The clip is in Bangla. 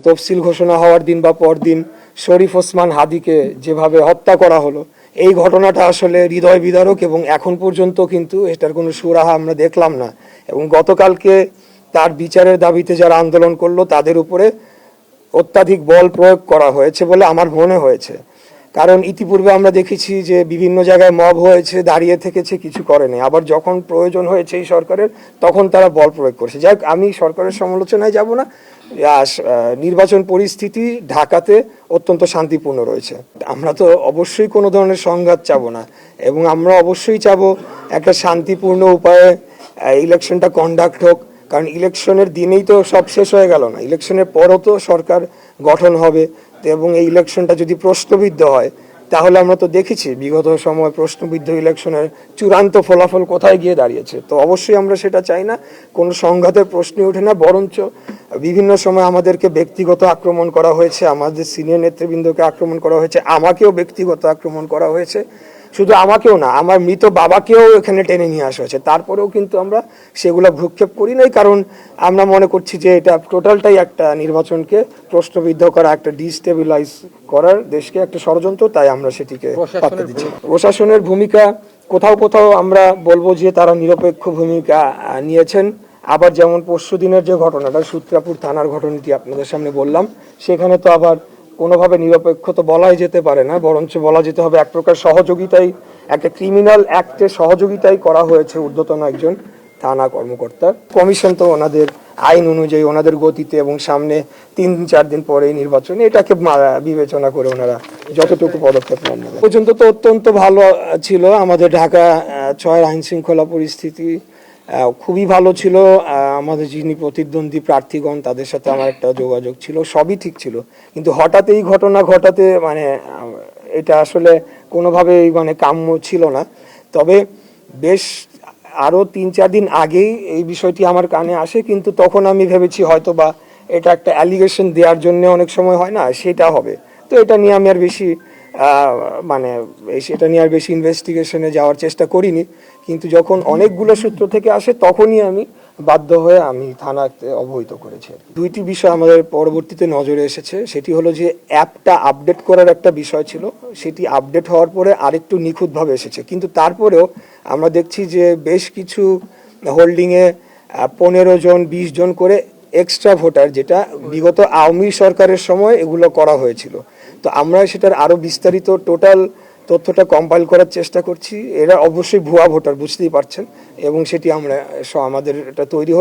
তফসিল ঘোষণা হওয়ার দিন বা পরদিন শরীফ ওসমান হাদিকে যেভাবে হত্যা করা হলো, এই ঘটনাটা আসলে হৃদয় বিদারক এবং এখন পর্যন্ত কিন্তু এটার কোনো সুরাহা আমরা দেখলাম না। এবং গতকালকে তার বিচারের দাবিতে যারা আন্দোলন করলো তাদের উপরে অত্যাধিক বল প্রয়োগ করা হয়েছে বলে আমার মনে হয়েছে। কারণ ইতিপূর্বে আমরা দেখেছি যে বিভিন্ন জায়গায় মব হয়েছে, দাঁড়িয়ে থেকেছে, কিছু করেনি, আবার যখন প্রয়োজন হয়েছে এই সরকারের তখন তারা বল প্রয়োগ করছে। যাই হোক, আমি সরকারের সমালোচনায় যাব না। নির্বাচন পরিস্থিতি ঢাকাতে অত্যন্ত শান্তিপূর্ণ রয়েছে। আমরা তো অবশ্যই কোনো ধরনের সংঘাত চাবো না এবং আমরা অবশ্যই চাবো একটা শান্তিপূর্ণ উপায়ে ইলেকশনটা কন্ডাক্ট হোক। কারণ ইলেকশনের দিনেই তো সব শেষ হয়ে গেল না, ইলেকশনের পরও তো সরকার গঠন হবে এবং এই ইলেকশনটা যদি প্রশ্নবিদ্ধ হয় তাহলে আমরা তো দেখেছি বিগত সময় প্রশ্নবিদ্ধ ইলেকশনের চূড়ান্ত ফলাফল কোথায় গিয়ে দাঁড়িয়েছে। তো অবশ্যই আমরা সেটা চাই না, কোনো সংঘাতের প্রশ্নই ওঠে না। বরঞ্চ বিভিন্ন সময় আমাদেরকে ব্যক্তিগত আক্রমণ করা হয়েছে, আমাদের সিনিয়র নেতৃবৃন্দকে আক্রমণ করা হয়েছে, আমাকেও ব্যক্তিগত আক্রমণ করা হয়েছে। শুধু আমাকেও না, আমার মৃত বাবাকেও এখানে টেনে নিয়ে আসা হয়েছে। তারপরেও কিন্তু আমরা সেগুলো ভ্রুক্ষেপ করি নাই, কারণ আমরা মনে করছি যে এটা টোটালটাই একটা নির্বাচনকে প্রশ্নবিদ্ধ করা, একটা ডিস্টেবিলাইজ করার দেশকে একটা ষড়যন্ত্র। তাই আমরা সেটিকে পাত্তা দিচ্ছি। প্রশাসনের ভূমিকা কোথাও কোথাও আমরা বলবো যে তারা নিরপেক্ষ ভূমিকা নিয়েছেন। আবার যেমন পরশু দিনের যে ঘটনাটা, সূত্রাপুর থানার ঘটনাটি আপনাদের সামনে বললাম, সেখানে তো আবার কোনোভাবে নিরপেক্ষ তো বলাই যেতে পারে না, বরঞ্চ বলা যেতে হবে এক প্রকার সহযোগিতাই, একটা ক্রিমিনাল অ্যাক্টে সহযোগিতাই করা হয়েছে ঊর্ধ্বতন একজন থানা কর্মকর্তার। কমিশন তো ওনাদের আইন অনুযায়ী ওনাদের গতিতে এবং সামনে 3-4 দিন পরে নির্বাচনে এটাকে বিবেচনা করে ওনারা যতটুকু পদক্ষেপ নেন পর্যন্ত তো অত্যন্ত ভালো ছিল। আমাদের ঢাকা 6 আইন শৃঙ্খলা পরিস্থিতি খুবই ভালো ছিল। আমাদের যিনি প্রতিদ্বন্দ্বী প্রার্থীগণ তাদের সাথে আমার একটা যোগাযোগ ছিল, সবই ঠিক ছিল। কিন্তু হঠাৎ এই ঘটনা ঘটাতে এটা আসলে কোনোভাবেই কাম্য ছিল না। তবে বেশ আরও 3-4 দিন আগেই এই বিষয়টি আমার কানে আসে, কিন্তু তখন আমি ভেবেছি হয়তো বা এটা একটা অ্যালিগেশন দেওয়ার জন্য অনেক সময় হয় না, সেটা হবে। তো এটা নিয়ে আমি আর বেশি সেটা নিয়ে আর বেশি ইনভেস্টিগেশনে যাওয়ার চেষ্টা করিনি। কিন্তু যখন অনেকগুলো সূত্র থেকে আসে তখনই আমি বাধ্য হয়ে আমি থানাতে অবহিত করেছি। দুইটি বিষয় আমাদের পরবর্তীতে নজরে এসেছে। সেটি হলো যে অ্যাপটা আপডেট করার একটা বিষয় ছিল, সেটি আপডেট হওয়ার পরে আরেকটু নিখুঁতভাবে এসেছে। কিন্তু তারপরেও আমরা দেখছি যে বেশ কিছু হোল্ডিংয়ে 15 জন 20 জন করে এক্সট্রা ভোটার, যেটা বিগত আওয়ামী সরকারের সময় এগুলো করা হয়েছিল। তো আমরা সেটার আরও বিস্তারিত টোটাল তথ্যটা কম্পাইল করার চেষ্টা করছি। এরা অবশ্যই ভুয়া ভোটার, বুঝতেই পারছেন, এবং সেটি আমরা আমাদের এটা তৈরি